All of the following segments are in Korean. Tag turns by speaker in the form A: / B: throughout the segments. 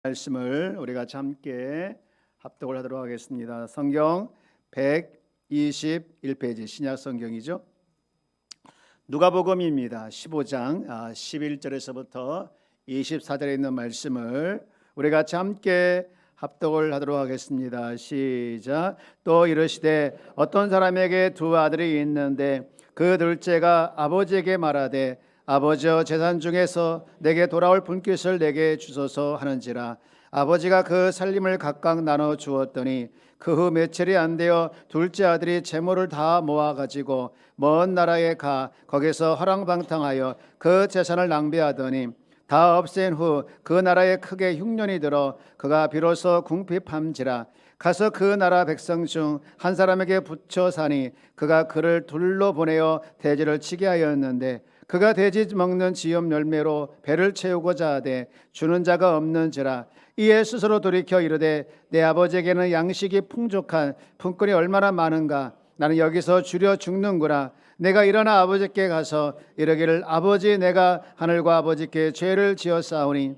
A: 말씀을 우리가 함께 합독을 하도록 하겠습니다. 성경 121페이지 신약 성경이죠. 누가복음입니다. 15장 11절에서부터 24절에 있는 말씀을 우리가 함께 합독을 하도록 하겠습니다. 시작. 또 이르시되 어떤 사람에게 두 아들이 있는데 그 둘째가 아버지에게 말하되 아버지여 재산 중에서 내게 돌아올 분깃을 내게 주소서 하는지라. 아버지가 그 살림을 각각 나눠 주었더니 그 후 며칠이 안 되어 둘째 아들이 재물을 다 모아 가지고 먼 나라에 가 거기서 허랑방탕하여 그 재산을 낭비하더니 다 없앤 후 그 나라에 크게 흉년이 들어 그가 비로소 궁핍함지라. 가서 그 나라 백성 중 한 사람에게 붙여 사니 그가 그를 둘로 보내어 돼지를 치게 하였는데 그가 돼지 먹는 지엽 열매로 배를 채우고자 하되 주는 자가 없는지라. 이에 스스로 돌이켜 이르되 내 아버지에게는 양식이 풍족한 품꾼이 얼마나 많은가. 나는 여기서 주려 죽는구나. 내가 일어나 아버지께 가서 이르기를 아버지 내가 하늘과 아버지께 죄를 지었사오니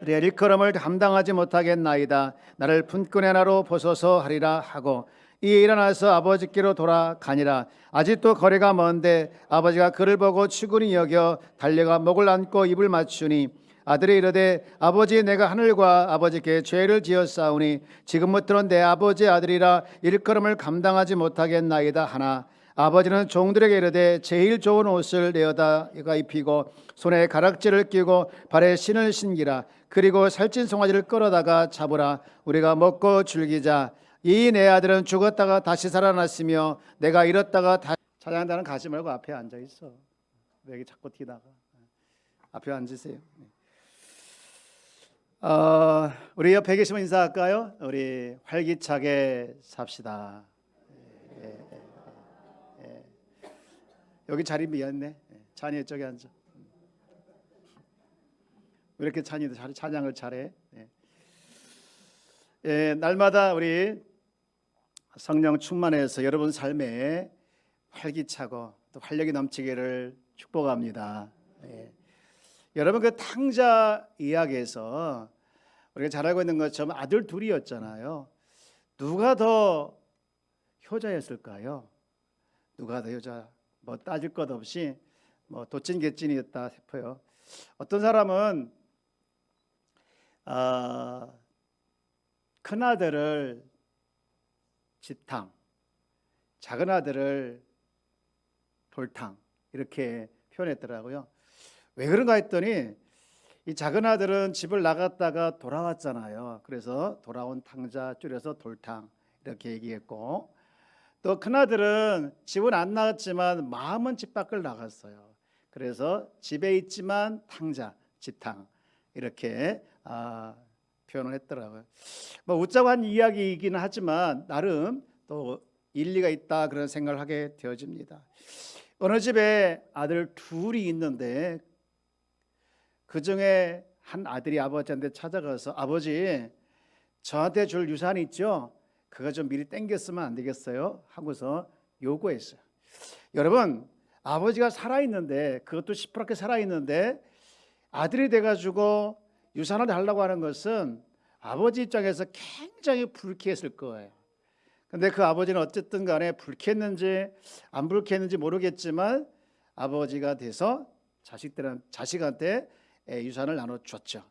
A: 내 일컬음을 감당하지 못하겠나이다. 나를 품꾼의 나로 보소서 하리라 하고 이에 일어나서 아버지께로 돌아가니라. 아직도 거리가 먼데 아버지가 그를 보고 측은히 여겨 달려가 목을 안고 입을 맞추니 아들이 이르되 아버지 내가 하늘과 아버지께 죄를 지었사오니 지금부터는 내 아버지의 아들이라 일컬음을 감당하지 못하겠나이다 하나 아버지는 종들에게 이르되 제일 좋은 옷을 내어다가 입히고 손에 가락지를 끼고 발에 신을 신기라. 그리고 살찐 송아지를 끌어다가 잡으라. 우리가 먹고 즐기자. 이 내 아들은 죽었다가 다시 살아났으며 내가 잃었다가 다시 찬양단은 가지 말고 앞에 앉아 있어. 왜 이렇게 자꾸 튀다가 앞에 앉으세요. 우리 옆에 계시면 인사할까요? 우리 활기차게 삽시다. 여기 자리 미안네. 찬이 이쪽에 앉아. 왜 이렇게 찬이도 찬양을 잘해? 날마다 우리 성령 충만해서 여러분 삶에 활기차고 또 활력이 넘치기를 축복합니다. 여러분 그 탕자 이야기에서 우리가 잘 알고 있는 것처럼 아들 둘이었잖아요. 누가 더 효자였을까요? 누가 더 효자? 뭐 따질 것 없이 뭐 도찐개찐이었다 싶어요. 어떤 사람은 큰 아들을 지탕, 작은 아들을 돌탕 이렇게 표현했더라고요. 왜 그런가 했더니 이 작은 아들은 집을 나갔다가 돌아왔잖아요. 그래서 돌아온 탕자 줄여서 돌탕 이렇게 얘기했고 또 큰아들은 집은 안 나갔지만 마음은 집 밖을 나갔어요. 그래서 집에 있지만 탕자, 지탕 이렇게 표현을 했더라고요. 뭐 웃자고 한 이야기이기는 하지만 나름 또 일리가 있다 그런 생각을 하게 되어집니다. 어느 집에 아들 둘이 있는데 그 중에 한 아들이 아버지한테 찾아가서 아버지 저한테 줄 유산 있죠? 그거 좀 미리 땡겼으면 안 되겠어요? 하고서 요구했어요. 여러분 아버지가 살아있는데 그것도 시퍼렇게 살아있는데 아들이 돼가지고 유산을 달라고 하는 것은 아버지 입장에서 굉장히 불쾌했을 거예요. 근데 그 아버지는 어쨌든 간에 불쾌했는지 안 불쾌했는지 모르겠지만 아버지가 돼서 자식한테 유산을 나눠줬죠.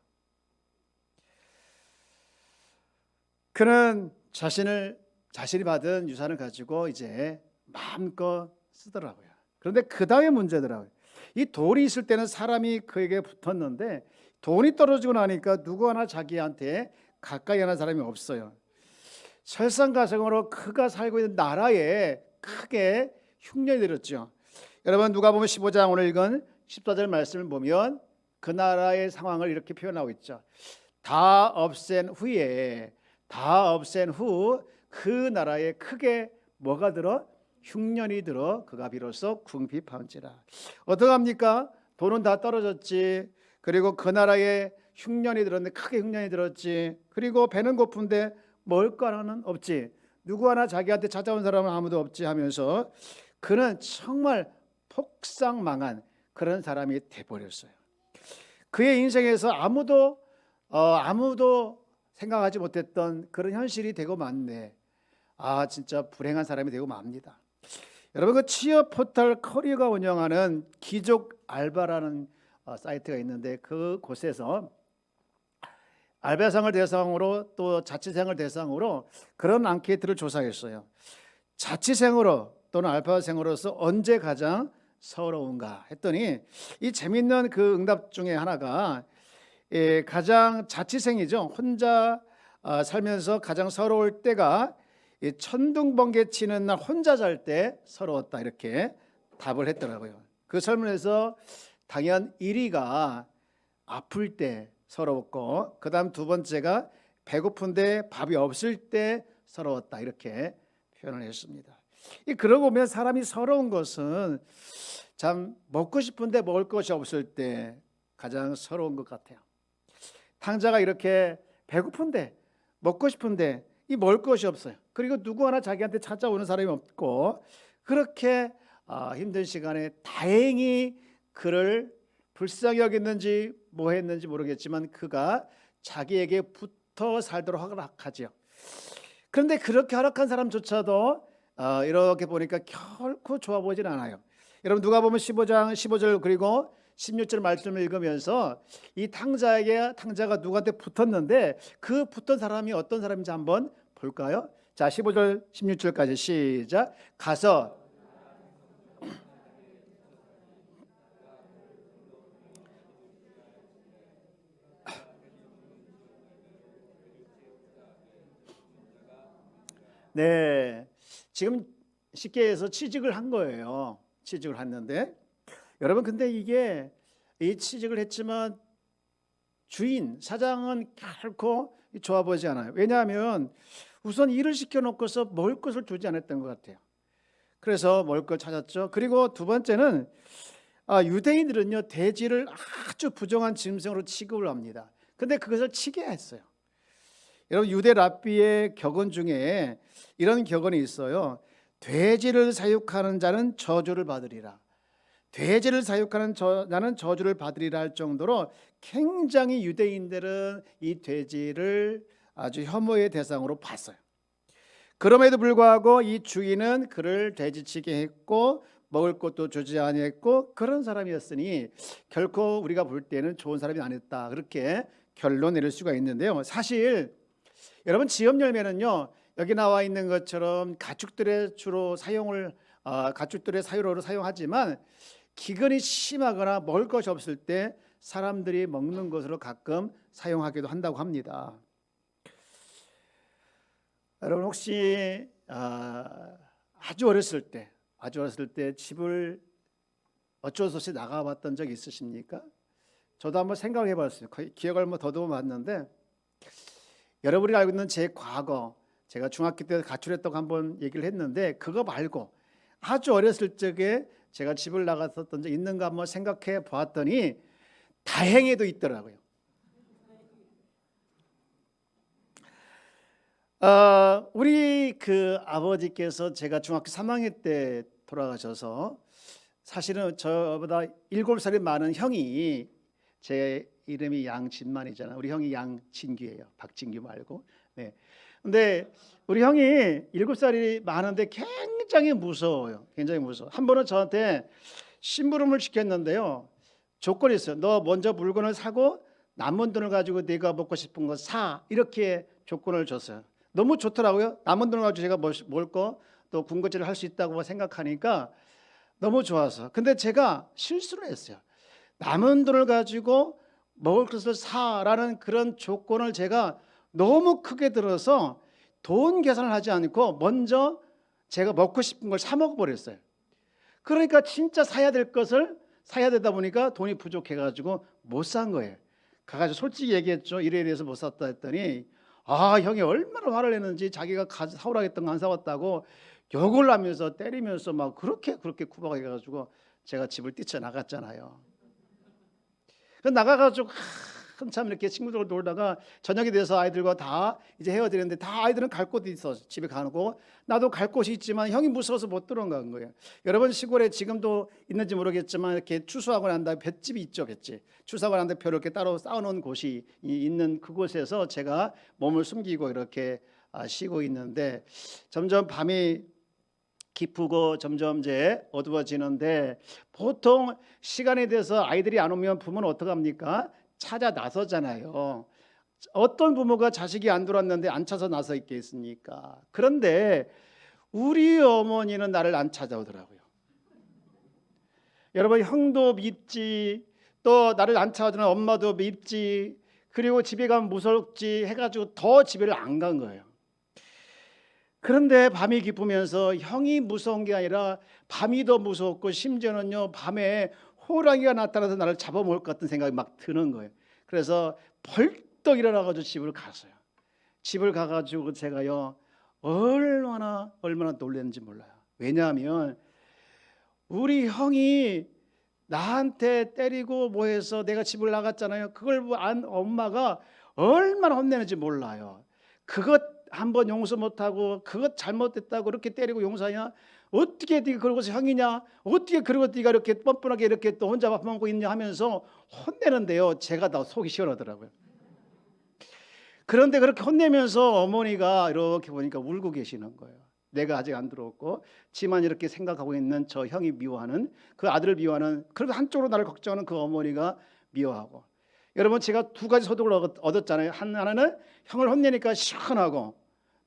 A: 그는 자신이 받은 유산을 가지고 이제 마음껏 쓰더라고요. 그런데 그 다음에 문제더라고요. 이 돈이 있을 때는 사람이 그에게 붙었는데 돈이 떨어지고 나니까 누구 하나 자기한테 가까이 하는 사람이 없어요. 설상가상으로 그가 살고 있는 나라에 크게 흉년이 들었죠. 여러분 누가복음 15장 오늘 읽은 14절 말씀을 보면 그 나라의 상황을 이렇게 표현하고 있죠. 다 없앤 후 그 나라에 크게 뭐가 들어? 흉년이 들어 그가 비로소 궁핍한지라. 어떡합니까? 돈은 다 떨어졌지. 그리고 그 나라에 흉년이 들었는데 크게 흉년이 들었지. 그리고 배는 고픈데 먹을 거 하나는 없지. 누구 하나 자기한테 찾아온 사람은 아무도 없지 하면서 그는 정말 폭삭망한 그런 사람이 돼버렸어요. 그의 인생에서 아무도 아무도 생각하지 못했던 그런 현실이 되고 말네. 진짜 불행한 사람이 되고 맙니다. 여러분, 그 취업 포털 커리어가 운영하는 기족 알바라는 사이트가 있는데, 그 곳에서 알바생을 대상으로 또 자취생을 대상으로 그런 앙케이트를 조사했어요. 자취생으로 또는 알바생으로서 언제 가장 서러운가 했더니, 이 재밌는 그 응답 중에 하나가 가장 자취생이죠. 혼자 살면서 가장 서러울 때가 천둥번개 치는 날 혼자 잘 때 서러웠다, 이렇게 답을 했더라고요. 그 설문에서 당연 1위가 아플 때 서러웠고, 그 다음 두 번째가 배고픈데 밥이 없을 때 서러웠다, 이렇게 표현을 했습니다. 그러고 보면 사람이 서러운 것은 참 먹고 싶은데 먹을 것이 없을 때 가장 서러운 것 같아요. 탕자가 이렇게 배고픈데 먹고 싶은데 먹을 것이 없어요. 그리고 누구 하나 자기한테 찾아오는 사람이 없고, 그렇게 힘든 시간에 다행히 그를 불쌍히 여겼는지 뭐 했는지 모르겠지만 그가 자기에게 붙어 살도록 허락하죠. 그런데 그렇게 허락한 사람조차도 이렇게 보니까 결코 좋아 보이진 않아요. 여러분, 누가복음 15장 15절 그리고 16절 말씀을 읽으면서 이 탕자가 누구한테 붙었는데, 그 붙은 사람이 어떤 사람인지 한번 볼까요? 자, 15절 16절까지 시작. 가서 네, 지금 쉽게 해서 취직을 한 거예요. 취직을 했는데, 여러분, 근데 이게 이 취직을 했지만 사장은 결코 좋아 보이지 않아요. 왜냐하면 우선 일을 시켜놓고서 먹을 것을 주지 않았던 것 같아요. 그래서 먹을 걸 찾았죠. 그리고 두 번째는 유대인들은요, 돼지를 아주 부정한 짐승으로 취급을 합니다. 근데 그것을 치게 했어요. 여러분, 유대 랍비의 격언 중에 이런 격언이 있어요. 돼지를 사육하는 자는 저주를 받으리라. 돼지를 사육하는 자는 저주를 받으리라 할 정도로 굉장히 유대인들은 이 돼지를 아주 혐오의 대상으로 봤어요. 그럼에도 불구하고 이 주인은 그를 돼지치게 했고 먹을 것도 주지 아니했고, 그런 사람이었으니 결코 우리가 볼 때는 좋은 사람이 아니었다, 그렇게 결론 내릴 수가 있는데요. 사실 여러분, 지업 열매는요, 여기 나와 있는 것처럼 가축들의 가축들의 사유로를 사용하지만, 기근이 심하거나 먹을 것이 없을 때 사람들이 먹는 것으로 가끔 사용하기도 한다고 합니다. 여러분, 혹시 아주 어렸을 때 집을 어쩔 수 없이 나가봤던 적 있으십니까? 저도 한번 생각해 봤어요. 기억을 더듬어 봤는데, 여러분이 알고 있는 제 과거, 제가 중학교 때 가출했다고 한번 얘기를 했는데, 그거 말고 아주 어렸을 적에 제가 집을 나갔었던 적 있는가 한번 생각해 보았더니 다행히도 있더라고요. 우리 그 아버지께서 제가 중학교 3학년 때 돌아가셔서, 사실은 저보다 7살이 많은 형이, 제 이름이 양진만이잖아요. 우리 형이 양진규예요. 박진규 말고. 네. 근데 우리 형이 7살이 많은데 굉장히 무서워요. 굉장히 무서워. 한 번은 저한테 심부름을 시켰는데요, 조건이 있어요. 너 먼저 물건을 사고 남은 돈을 가지고 네가 먹고 싶은 거 사, 이렇게 조건을 줬어요. 너무 좋더라고요. 남은 돈을 가지고 제가 먹을 거 또 군것질을 할 수 있다고 생각하니까 너무 좋아서. 근데 제가 실수를 했어요. 남은 돈을 가지고 먹을 것을 사라는 그런 조건을 제가 너무 크게 들어서 돈 계산을 하지 않고 먼저 제가 먹고 싶은 걸 사 먹어버렸어요. 그러니까 진짜 사야 될 것을 사야 되다 보니까 돈이 부족해가지고 못 산 거예요. 가가지고 솔직히 얘기했죠. 이래 이래서 못 샀다 했더니, 형이 얼마나 화를 냈는지, 자기가 사오라 했던 거 안 사왔다고 욕을 하면서 때리면서 막 그렇게 쿠박하게 해가지고 제가 집을 뛰쳐나갔잖아요. 나가가지고 한참 이렇게 친구들과 놀다가 저녁이 돼서 아이들과 다 이제 헤어지는데 다 아이들은 갈 곳이 있어 집에 가고 나도 갈 곳이 있지만 형이 무서워서 못 들어간 거예요. 여러분 시골에 지금도 있는지 모르겠지만 이렇게 추수하고 난 다음에 볏집이 있죠. 볏집 추수하고 난 다음에 벼를 이렇게 따로 쌓아놓은 곳이 있는 그곳에서 제가 몸을 숨기고 이렇게 쉬고 있는데 점점 밤이 깊고 점점 이제 어두워지는데 보통 시간이 돼서 아이들이 안 오면 부모는 어떡합니까? 찾아 나서잖아요. 어떤 부모가 자식이 안 들어왔는데 안 찾아 나서 있겠습니까? 그런데 우리 어머니는 나를 안 찾아오더라고요. 여러분 형도 밉지 또 나를 안 찾아오는 엄마도 밉지 그리고 집에 가면 무섭지 해가지고 더 집에를 안 간 거예요. 그런데 밤이 깊으면서 형이 무서운 게 아니라 밤이 더 무섭고 심지어는요 밤에 호랑이가 나타나서 나를 잡아먹을 것 같은 생각이 막 드는 거예요. 그래서 벌떡 일어나가지고 집을 갔어요. 집을 가가지고 제가요 얼마나 놀랐는지 몰라요. 왜냐하면 우리 형이 나한테 때리고 뭐해서 내가 집을 나갔잖아요. 그걸 안 엄마가 얼마나 혼내는지 몰라요. 그것 한번 용서 못하고 그것 잘못됐다고 그렇게 때리고 용서하냐? 어떻게 네가 그러고서 형이냐? 어떻게 그러고 네가 이렇게 뻔뻔하게 이렇게 또 혼자 밥 먹고 있냐 하면서 혼내는데요. 제가 다 속이 시원하더라고요. 그런데 그렇게 혼내면서 어머니가 이렇게 보니까 울고 계시는 거예요. 내가 아직 안 들어왔고 지만 이렇게 생각하고 있는 저 형이 미워하는 그 아들을 미워하는 그리고 한쪽으로 나를 걱정하는 그 어머니가 미워하고 여러분 제가 두 가지 소득을 얻었잖아요. 하나는 형을 혼내니까 시원하고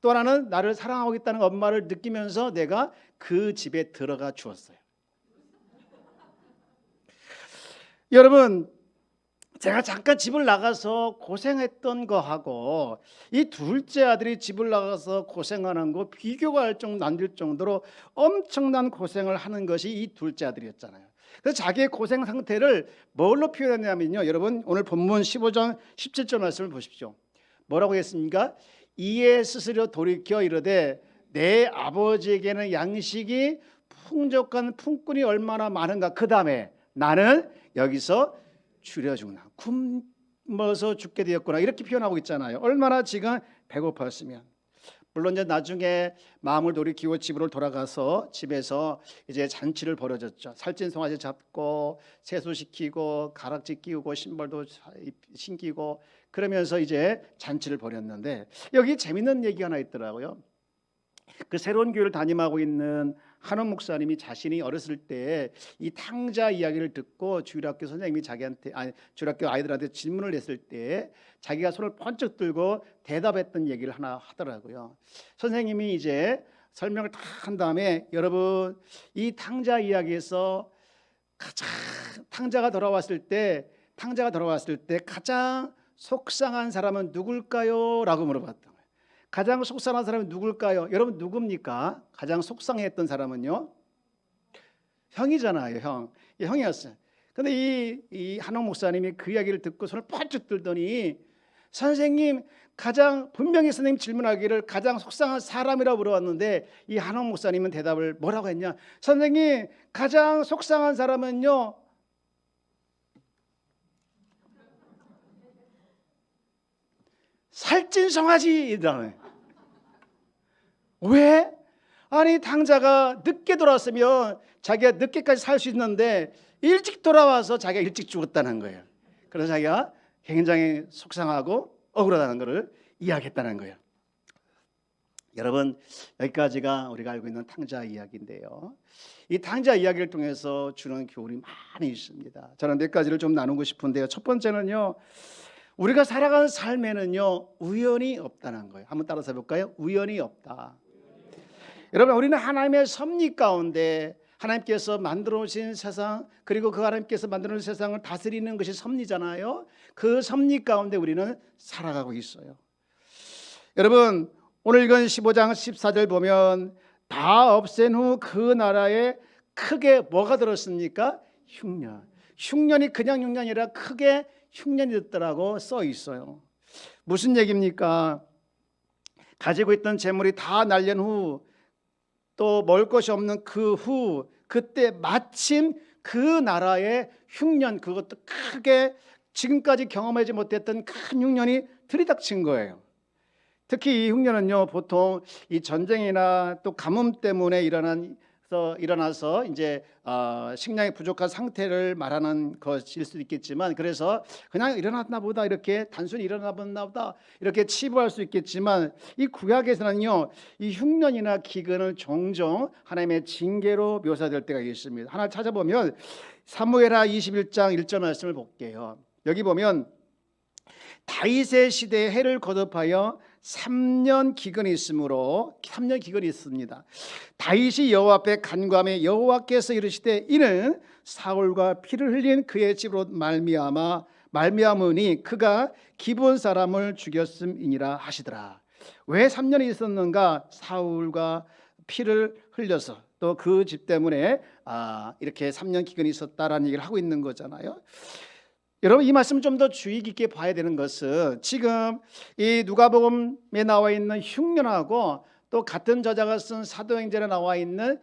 A: 또 하나는 나를 사랑하고 있다는 엄마를 느끼면서 내가 그 집에 들어가 주었어요. 여러분 제가 잠깐 집을 나가서 고생했던 거하고 이 둘째 아들이 집을 나가서 고생하는 거 비교가 할 정도 안 될 정도로 엄청난 고생을 하는 것이 이 둘째 아들이었잖아요. 그래서 자기의 고생 상태를 뭘로 표현했냐면요. 여러분 오늘 본문 15장 17절 말씀을 보십시오. 뭐라고 했습니까? 이에 스스로 돌이켜 이르되 내 아버지에게는 양식이 풍족한 품꾼이 얼마나 많은가. 그 다음에 나는 여기서 줄여 죽나 굶어서 죽게 되었구나 이렇게 표현하고 있잖아요. 얼마나 지금 배고팠으면. 물론 이제 나중에 마음을 돌이키고 집으로 돌아가서 집에서 이제 잔치를 벌여졌죠. 살찐 송아지 잡고 세수시키고 가락지 끼우고 신발도 신기고 그러면서 이제 잔치를 벌였는데 여기 재밌는 얘기 하나 있더라고요. 그 새로운 교회를 담임하고 있는 한원 목사님이 자신이 어렸을 때 이 탕자 이야기를 듣고 주일학교 선생님이 주일학교 아이들한테 질문을 했을 때 자기가 손을 번쩍 들고 대답했던 얘기를 하나 하더라고요. 선생님이 이제 설명을 다 한 다음에 여러분 이 탕자 이야기에서 가장 탕자가 돌아왔을 때 가장 속상한 사람은 누굴까요? 라고 물어봤던 거예요. 가장 속상한 사람이 누굴까요? 여러분 누굽니까? 가장 속상했던 사람은요? 형이잖아요. 형이었어요. 그런데 이 한옥 목사님이 그 이야기를 듣고 손을 번쩍 들더니 선생님 가장 분명히 선생님 질문하기를 가장 속상한 사람이라고 물어봤는데 이 한옥 목사님은 대답을 뭐라고 했냐? 선생님 가장 속상한 사람은요 살찐 송아지더라고요. 왜? 아니 탕자가 늦게 돌아왔으면 자기가 늦게까지 살 수 있는데 일찍 돌아와서 자기가 일찍 죽었다는 거예요. 그래서 자기가 굉장히 속상하고 억울하다는 것을 이야기했다는 거예요. 여러분 여기까지가 우리가 알고 있는 탕자 이야기인데요. 이 탕자 이야기를 통해서 주는 교훈이 많이 있습니다. 저는 몇 가지를 좀 나누고 싶은데요. 첫 번째는요. 우리가 살아가는 삶에는요. 우연이 없다는 거예요. 한번 따라서 해볼까요? 우연이 없다. 여러분 우리는 하나님의 섭리 가운데 하나님께서 만들어 오신 세상 그리고 그 하나님께서 만들어 오신 세상을 다스리는 것이 섭리잖아요. 그 섭리 가운데 우리는 살아가고 있어요. 여러분 오늘 읽은 15장 14절 보면 다 없앤 후 그 나라에 크게 뭐가 들었습니까? 흉년. 흉년이 그냥 흉년이 아니라 크게 흉년이 됐다라고 써 있어요. 무슨 얘기입니까? 가지고 있던 재물이 다 날린 후 또 먹을 것이 없는 그 후 그때 마침 그 나라의 흉년 그것도 크게 지금까지 경험하지 못했던 큰 흉년이 들이닥친 거예요. 특히 이 흉년은요, 보통 이 전쟁이나 또 가뭄 때문에 일어나서 이제 식량이 부족한 상태를 말하는 것일 수도 있겠지만, 그래서 그냥 일어났나 보다, 이렇게 단순히 일어났나 보다 이렇게 치부할 수 있겠지만, 이 구약에서는요, 이 흉년이나 기근을 종종 하나님의 징계로 묘사될 때가 있습니다. 하나 찾아보면 사무엘하 21장 1절 말씀을 볼게요. 여기 보면 다윗의 시대에 해를 거듭하여 3년 기근이 있으므로 3년 기근이 있습니다. 다윗이 여호와 앞에 간구하며 여호와께서 이르시되 이는 사울과 피를 흘린 그의 집으로 말미암으니 그가 기브온 사람을 죽였음이니라 하시더라. 왜 3년이 있었는가? 사울과 피를 흘려서 또 그 집 때문에 이렇게 3년 기근이 있었다라는 얘기를 하고 있는 거잖아요. 여러분, 이 말씀 좀 더 주의 깊게 봐야 되는 것은 지금 이 누가복음에 나와 있는 흉년하고 또 같은 저자가 쓴 사도행전에 나와 있는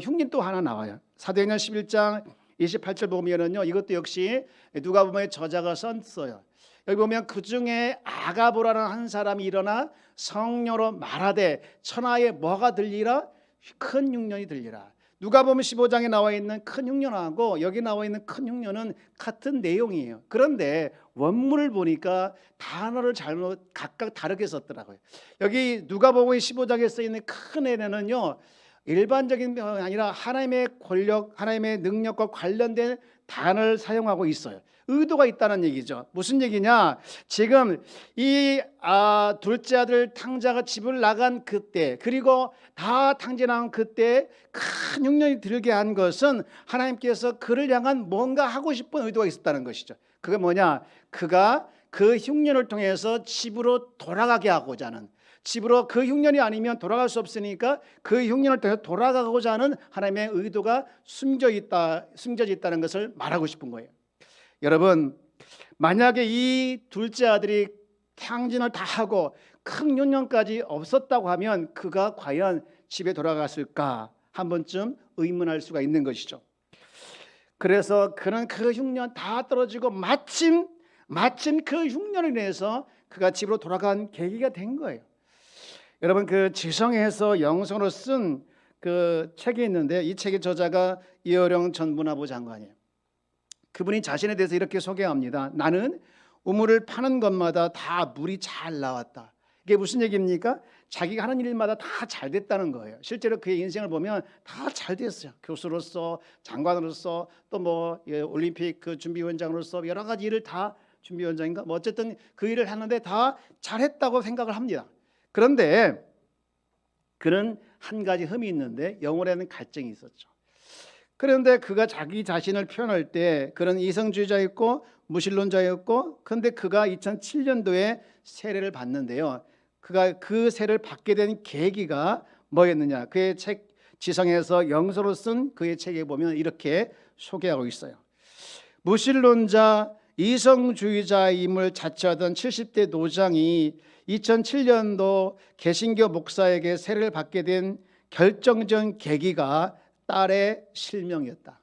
A: 흉년 또 하나 나와요. 사도행전 11장 28절 보면은요, 이것도 역시 누가복음의 저자가 썼어요. 여기 보면 그 중에 아가보라는 한 사람이 일어나 성령으로 말하되 천하에 뭐가 들리라? 큰 흉년이 들리라. 누가복음 15장에 나와 있는 큰 흉년하고 여기 나와 있는 큰 흉년은 같은 내용이에요. 그런데 원문을 보니까 단어를 잘못 각각 다르게 썼더라고요. 여기 누가복음 15장에 써 있는 큰 애는요, 일반적인 게 아니라 하나님의 권력, 하나님의 능력과 관련된 단어를 사용하고 있어요. 의도가 있다는 얘기죠. 무슨 얘기냐? 지금 이 둘째 아들 탕자가 집을 나간 그때, 그리고 다 탕진한 그때 큰 흉년이 들게 한 것은 하나님께서 그를 향한 뭔가 하고 싶은 의도가 있었다는 것이죠. 그게 뭐냐? 그가 그 흉년을 통해서 집으로 돌아가게 하고자 하는, 집으로 그 흉년이 아니면 돌아갈 수 없으니까 그 흉년을 통해서 돌아가고자 하는 하나님의 의도가 숨겨져 있다는 것을 말하고 싶은 거예요. 여러분, 만약에 이 둘째 아들이 탕진을 다 하고 큰 흉년까지 없었다고 하면 그가 과연 집에 돌아갔을까 한 번쯤 의문할 수가 있는 것이죠. 그래서 그는 그 흉년 다 떨어지고 마침 그 흉년을 인해서 그가 집으로 돌아간 계기가 된 거예요. 여러분, 그 지성에서 영성으로 쓴 그 책이 있는데 이 책의 저자가 이어령 전 문화부 장관이에요. 그분이 자신에 대해서 이렇게 소개합니다. 나는 우물을 파는 것마다 다 물이 잘 나왔다. 이게 무슨 얘기입니까? 자기가 하는 일마다 다 잘 됐다는 거예요. 실제로 그의 인생을 보면 다 잘 됐어요. 교수로서, 장관으로서, 또 올림픽 그 준비위원장으로서 여러 가지 일을 다 준비위원장인가 어쨌든 그 일을 하는데 다 잘했다고 생각을 합니다. 그런데 그는 한 가지 흠이 있는데 영혼에는 갈증이 있었죠. 그런데 그가 자기 자신을 표현할 때 그런 이성주의자였고 무신론자였고, 그런데 그가 2007년도에 세례를 받는데요, 그가 그 세례를 받게 된 계기가 뭐였느냐? 그의 책 지성에서 영서로 쓴 그의 책에 보면 이렇게 소개하고 있어요. 무신론자 이성주의자임을 자처하던 70대 노장이 2007년도 개신교 목사에게 세례를 받게 된 결정적 계기가 딸의 실명이었다.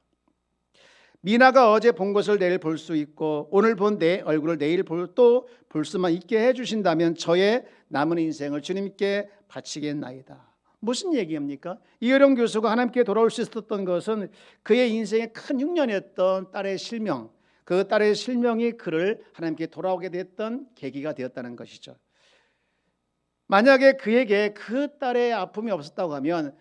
A: 미나가 어제 본 것을 내일 볼 수 있고 오늘 본 내 얼굴을 내일 또 볼 수만 있게 해주신다면 저의 남은 인생을 주님께 바치겠나이다. 무슨 얘기입니까? 이어령 교수가 하나님께 돌아올 수 있었던 것은 그의 인생의 큰 흉년이었던 딸의 실명, 그 딸의 실명이 그를 하나님께 돌아오게 됐던 계기가 되었다는 것이죠. 만약에 그에게 그 딸의 아픔이 없었다고 하면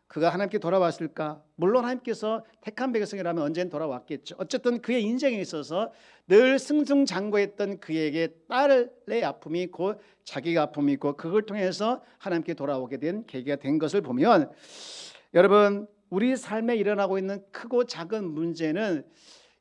A: 그가 하나님께 돌아왔을까? 물론 하나님께서 택한 백성이라면 언젠 돌아왔겠죠. 어쨌든 그의 인생에 있어서 늘 승승장구했던 그에게 딸의 아픔이 곧 자기가 아픔이 있고 그걸 통해서 하나님께 돌아오게 된 계기가 된 것을 보면, 여러분, 우리 삶에 일어나고 있는 크고 작은 문제는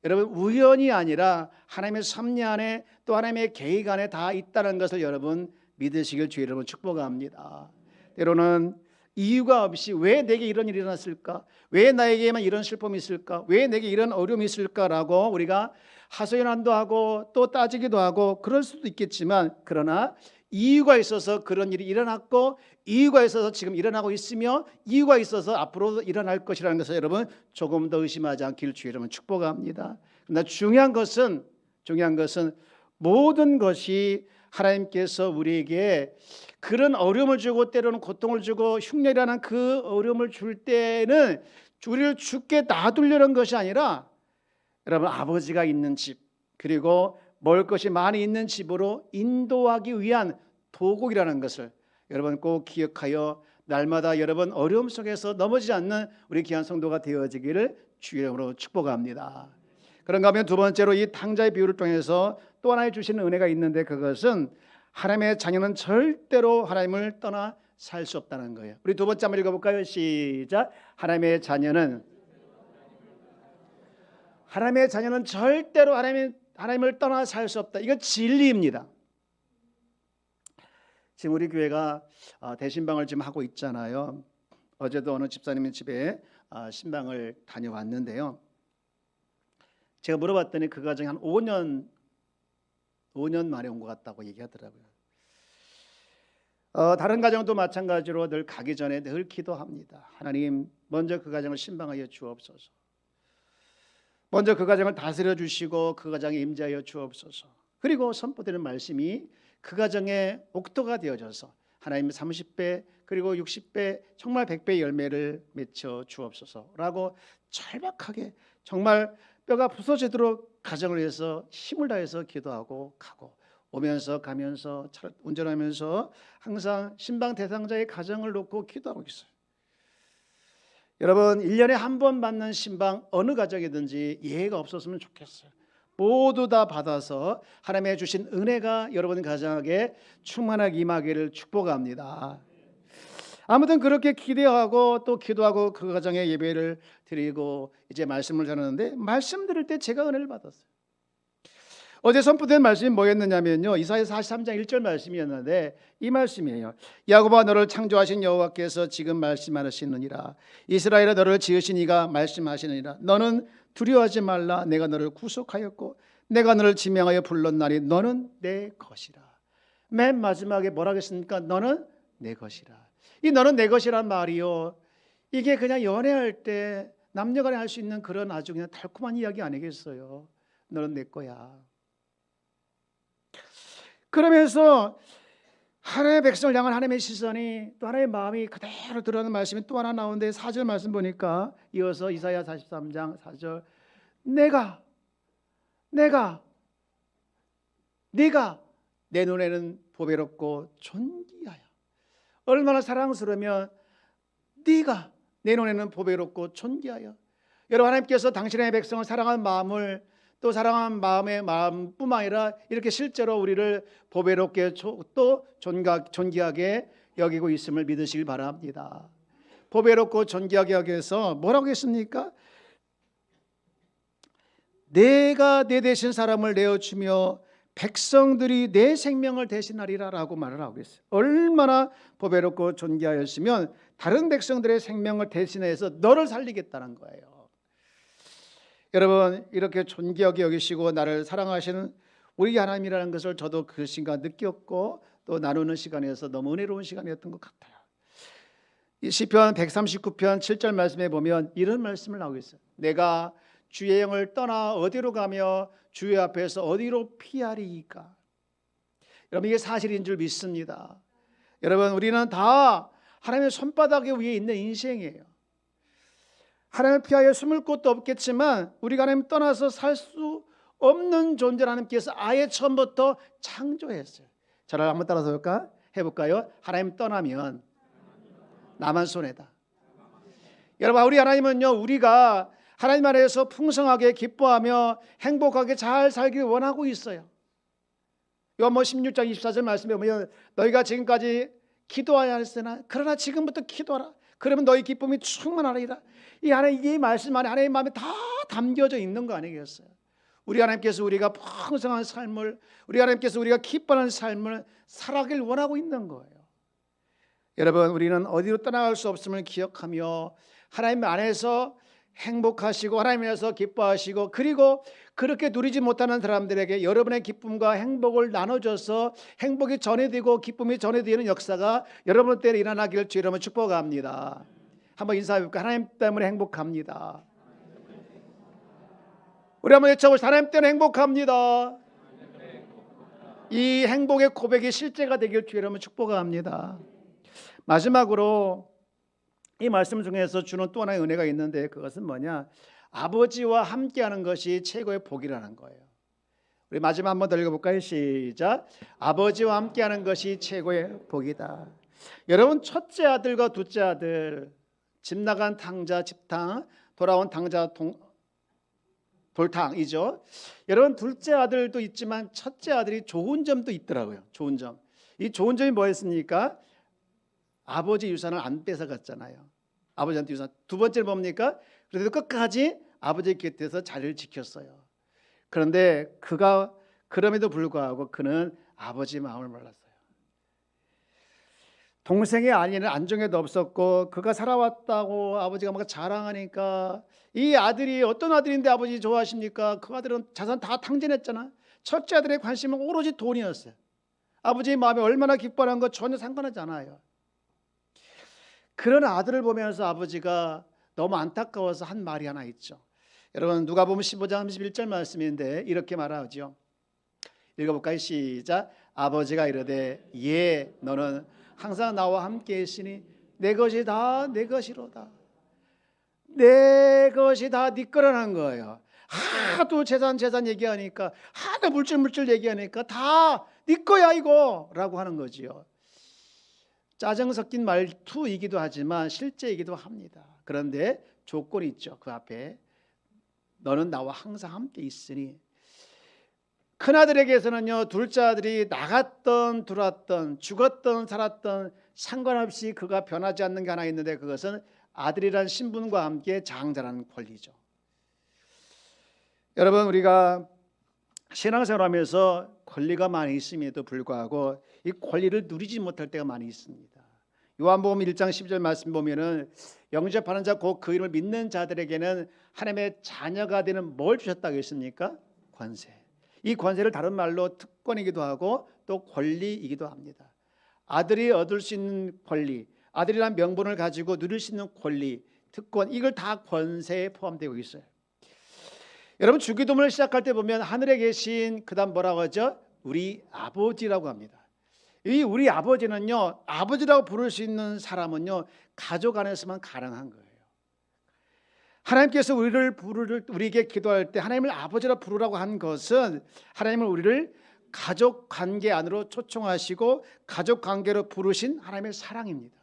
A: 여러분 우연이 아니라 하나님의 섭리 안에 또 하나님의 계획 안에 다 있다는 것을 여러분 믿으시길 주의 이름으로 축복합니다. 때로는 이유가 없이 왜 내게 이런 일이 일어났을까? 왜 나에게만 이런 슬픔이 있을까? 왜 내게 이런 어려움이 있을까라고 우리가 하소연도 하고 또 따지기도 하고 그럴 수도 있겠지만, 그러나 이유가 있어서 그런 일이 일어났고 이유가 있어서 지금 일어나고 있으며 이유가 있어서 앞으로도 일어날 것이라는 것을 여러분 조금 더 의심하지 않기를 주의 이름으로 축복합니다. 그러나 중요한 것은 중요한 것은 모든 것이 하나님께서 우리에게 그런 어려움을 주고 때로는 고통을 주고 흉내라는 그 어려움을 줄 때는 우리를 죽게 놔두려는 것이 아니라 여러분 아버지가 있는 집 그리고 먹을 것이 많이 있는 집으로 인도하기 위한 도구이라는 것을 여러분 꼭 기억하여 날마다 여러분 어려움 속에서 넘어지지 않는 우리 귀한 성도가 되어지기를 주의 이름으로 축복합니다. 그런가 하면 두 번째로 이 탕자의 비유를 통해서 또 하나의 주시는 은혜가 있는데 그것은 하나님의 자녀는 절대로 하나님을 떠나 살 수 없다는 거예요. 우리 두 번째 한번 읽어볼까요? 시작. 하나님의 자녀는 절대로 하나님을 떠나 살 수 없다. 이거 진리입니다. 지금 우리 교회가 대신방을 지금 하고 있잖아요. 어제도 어느 집사님 집에 신방을 다녀왔는데요. 제가 물어봤더니 그 가정이 한 5년 만에 온 것 같다고 얘기하더라고요. 다른 가정도 마찬가지로 늘 가기 전에 늘 기도합니다. 하나님 먼저 그 가정을 신방하여 주옵소서. 먼저 그 가정을 다스려 주시고 그 가정에 임재하여 주옵소서. 그리고 선포되는 말씀이 그 가정의 옥토가 되어져서 하나님 30배 그리고 60배 정말 100배의 열매를 맺혀 주옵소서라고 절박하게 정말 뼈가 부서지도록 가정을 위해서 힘을 다해서 기도하고 가고 오면서 가면서 운전하면서 항상 신방 대상자의 가정을 놓고 기도하고 있어요. 여러분 1년에 한 번 받는 신방 어느 가정이든지 예외가 없었으면 좋겠어요. 모두 다 받아서 하나님의 주신 은혜가 여러분 가정에게 충만하게 임하기를 축복합니다. 아무튼 그렇게 기대하고 또 기도하고 그 가정에 예배를 드리고 이제 말씀을 전하는데 말씀 들을 때 제가 은혜를 받았어요. 어제 선포된 말씀이 뭐였느냐면요, 이사야 43장 1절 말씀이었는데 이 말씀이에요. 야곱아 너를 창조하신 여호와께서 지금 말씀하시느니라. 이스라엘아 너를 지으신 이가 말씀하시느니라. 너는 두려워하지 말라. 내가 너를 구속하였고 내가 너를 지명하여 불렀나니 너는 내 것이라. 맨 마지막에 뭐라고 했습니까? 너는 내 것이라. 이 너는 내 것이란 말이요, 이게 그냥 연애할 때 남녀간에 할 수 있는 그런 아주 그냥 달콤한 이야기 아니겠어요? 너는 내 거야. 그러면서 하나님의 백성을 향한 하나님의 시선이 또 하나님의 마음이 그대로 드러나는 말씀이 또 하나 나오는데 4절 말씀 보니까 이어서 이사야 43장 4절 네가 내 눈에는 보배롭고 존귀하여. 얼마나 사랑스러우면 네가 내 눈에는 보배롭고 존귀하여. 여러분 하나님께서 당신의 백성을 사랑하는 마음을 또 사랑하는 마음의 마음뿐만 아니라 이렇게 실제로 우리를 보배롭게 또 존귀하게 여기고 있음을 믿으시길 바랍니다. 보배롭고 존귀하게 여기 위해서 뭐라고 했습니까? 내가 내 대신 사람을 내어주며 백성들이 내 생명을 대신하리라 라고 말을 하고 있어요. 얼마나 보배롭고 존귀하였으면 다른 백성들의 생명을 대신해서 너를 살리겠다는 거예요. 여러분 이렇게 존귀하게 여기시고 나를 사랑하시는 우리 하나님이라는 것을 저도 그 순간 느꼈고 또 나누는 시간에서 너무 은혜로운 시간이었던 것 같아요. 이 시편 139편 7절 말씀에 보면 이런 말씀을 나오고 있어요. 내가 주의 영을 떠나 어디로 가며 주의 앞에서 어디로 피하리이까. 여러분 이게 사실인 줄 믿습니다. 여러분 우리는 다 하나님의 손바닥 위에 있는 인생이에요. 하나님을 피하여 숨을 곳도 없겠지만 우리가 하나님 떠나서 살 수 없는 존재를 하나님께서 아예 처음부터 창조했어요. 저를 한번 따라서 해볼까요? 하나님 떠나면 나만 손해다. 여러분 우리 하나님은요, 우리가 하나님 안에서 풍성하게 기뻐하며 행복하게 잘 살기를 원하고 있어요. 요한복음 16장 24절 말씀에 보면 너희가 지금까지 기도하여 했으나 그러나 지금부터 기도하라. 그러면 너희 기쁨이 충만하리라. 이 하나님 이 말씀 안에 하나님의 마음에 다 담겨져 있는 거 아니겠어요? 우리 하나님께서 우리가 풍성한 삶을, 우리 하나님께서 우리가 기뻐하는 삶을 살아가길 원하고 있는 거예요. 여러분 우리는 어디로 떠나갈 수 없음을 기억하며 하나님 안에서 행복하시고 하나님 안에서 기뻐하시고 그리고 그렇게 누리지 못하는 사람들에게 여러분의 기쁨과 행복을 나눠줘서 행복이 전해지고 기쁨이 전해지는 역사가 여러분 때에 일어나기를 주의 이름으로 축복합니다. 한번 인사해볼까요? 하나님 때문에 행복합니다. 우리 한번 외쳐보시죠. 하나님 때는 행복합니다. 이 행복의 고백이 실제가 되길 주의 이름으로 축복합니다. 마지막으로 이 말씀 중에서 주는 또 하나의 은혜가 있는데 그것은 뭐냐? 아버지와 함께하는 것이 최고의 복이라는 거예요. 우리 마지막 한번 더 읽어볼까요? 시작. 아버지와 함께하는 것이 최고의 복이다. 여러분, 첫째 아들과 둘째 아들, 집 나간 탕자 집탕, 돌아온 탕자 돌탕이죠. 여러분, 둘째 아들도 있지만 첫째 아들이 좋은 점도 있더라고요. 좋은 점. 이 좋은 점이 뭐였습니까? 아버지 유산을 안 뺏어갔잖아요. 아버지한테 유산. 두 번째는 뭡니까? 그래도 끝까지 아버지 곁에서 자리를 지켰어요. 그런데 그가 그럼에도 불구하고 그는 아버지 마음을 몰랐어요. 동생의 아내는 안정에도 없었고 그가 살아왔다고 아버지가 막 자랑하니까 이 아들이 어떤 아들인데 아버지 좋아하십니까? 그 아들은 자산 다 탕진했잖아. 첫째 아들의 관심은 오로지 돈이었어요. 아버지의 마음이 얼마나 기뻐하는 것 전혀 상관하지 않아요. 그런 아들을 보면서 아버지가 너무 안타까워서 한 말이 하나 있죠. 여러분, 누가복음 15장 31절 말씀인데 이렇게 말하죠. 읽어볼까요? 시작. 아버지가 이르되 예 너는 항상 나와 함께 있으니 내 것이 다 내 것이로다. 내 것이 다 네 거라는 거예요. 하도 재산 얘기하니까 하도 물질 얘기하니까 다 네 거야 이거 라고 하는 거지요. 짜증 섞인 말투이기도 하지만 실제이기도 합니다. 그런데 조건이 있죠. 그 앞에 너는 나와 항상 함께 있으니. 큰아들에게서는요, 둘째 아들이 나갔던 들어왔던 죽었던 살았던 상관없이 그가 변하지 않는 게 하나 있는데 그것은 아들이란 신분과 함께 장자라는 권리죠. 여러분, 우리가 신앙생활하면서 권리가 많이 있음에도 불구하고 이 권리를 누리지 못할 때가 많이 있습니다. 요한복음 1장 12절 말씀 보면은 영접하는 자 곧 그 이름을 믿는 자들에게는 하나님의 자녀가 되는 뭘 주셨다고 했습니까? 권세. 이 권세를 다른 말로 특권이기도 하고 또 권리이기도 합니다. 아들이 얻을 수 있는 권리, 아들이라는 명분을 가지고 누릴 수 있는 권리, 특권, 이걸 다 권세에 포함되고 있어요. 여러분, 주기도문을 시작할 때 보면 하늘에 계신 그다음 뭐라고 하죠? 우리 아버지라고 합니다. 이 우리 아버지는요, 아버지라고 부를 수 있는 사람은요, 가족 안에서만 가능한 거예요. 하나님께서 우리에게 기도할 때 하나님을 아버지라 부르라고 한 것은 하나님은 우리를 가족 관계 안으로 초청하시고 가족 관계로 부르신 하나님의 사랑입니다.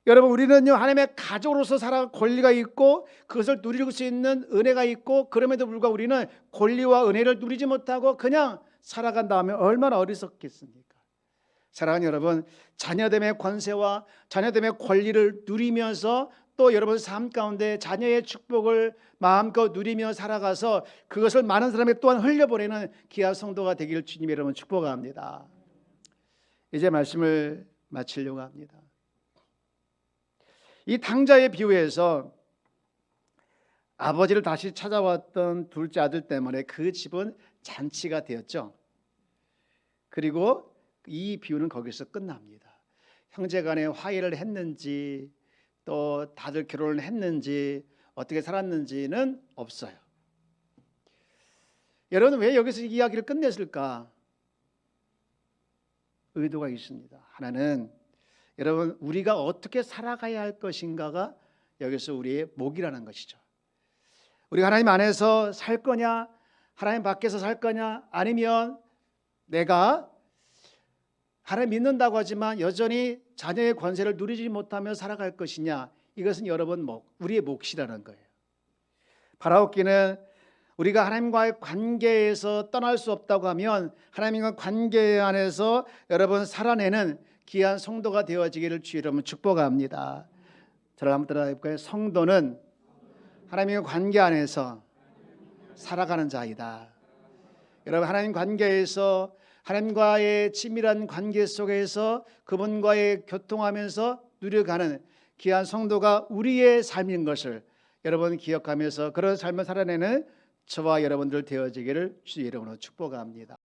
A: 여러분, 우리는요, 하나님의 가족으로서 살아갈 권리가 있고 그것을 누릴 수 있는 은혜가 있고 그럼에도 불구하고 우리는 권리와 은혜를 누리지 못하고 그냥 살아간다면 얼마나 어리석겠습니까? 사랑하는 여러분, 자녀됨의 권세와 자녀됨의 권리를 누리면서 또 여러분 삶 가운데 자녀의 축복을 마음껏 누리며 살아가서 그것을 많은 사람에게 또한 흘려보내는 귀한 성도가 되기를 주님 여러분 축복합니다. 이제 말씀을 마치려고 합니다. 이 탕자의 비유에서 아버지를 다시 찾아왔던 둘째 아들 때문에 그 집은 잔치가 되었죠. 그리고 이 비유는 거기서 끝납니다. 형제간에 화해를 했는지 또 다들 결혼을 했는지 어떻게 살았는지는 없어요. 여러분, 왜 여기서 이야기를 끝냈을까? 의도가 있습니다. 하나는 여러분, 우리가 어떻게 살아가야 할 것인가가 여기서 우리의 목이라는 것이죠. 우리가 하나님 안에서 살 거냐, 하나님 밖에서 살 거냐, 아니면 내가 하나님 믿는다고 하지만 여전히 자녀의 권세를 누리지 못하며 살아갈 것이냐, 이것은 여러분 우리의 몫이라는 거예요. 바라옵기는 우리가 하나님과의 관계에서 떠날 수 없다고 하면 하나님과 관계 안에서 여러분 살아내는 귀한 성도가 되어지기를 주의 이름으로 축복합니다. 저를 한번 따라해볼까요? 성도는 하나님과 관계 안에서 살아가는 자이다. 여러분, 하나님 관계에서 하나님과의 친밀한 관계 속에서 그분과의 교통하면서 누려가는 귀한 성도가 우리의 삶인 것을 여러분 기억하면서 그런 삶을 살아내는 저와 여러분들 되어지기를 주의 이름으로 축복합니다.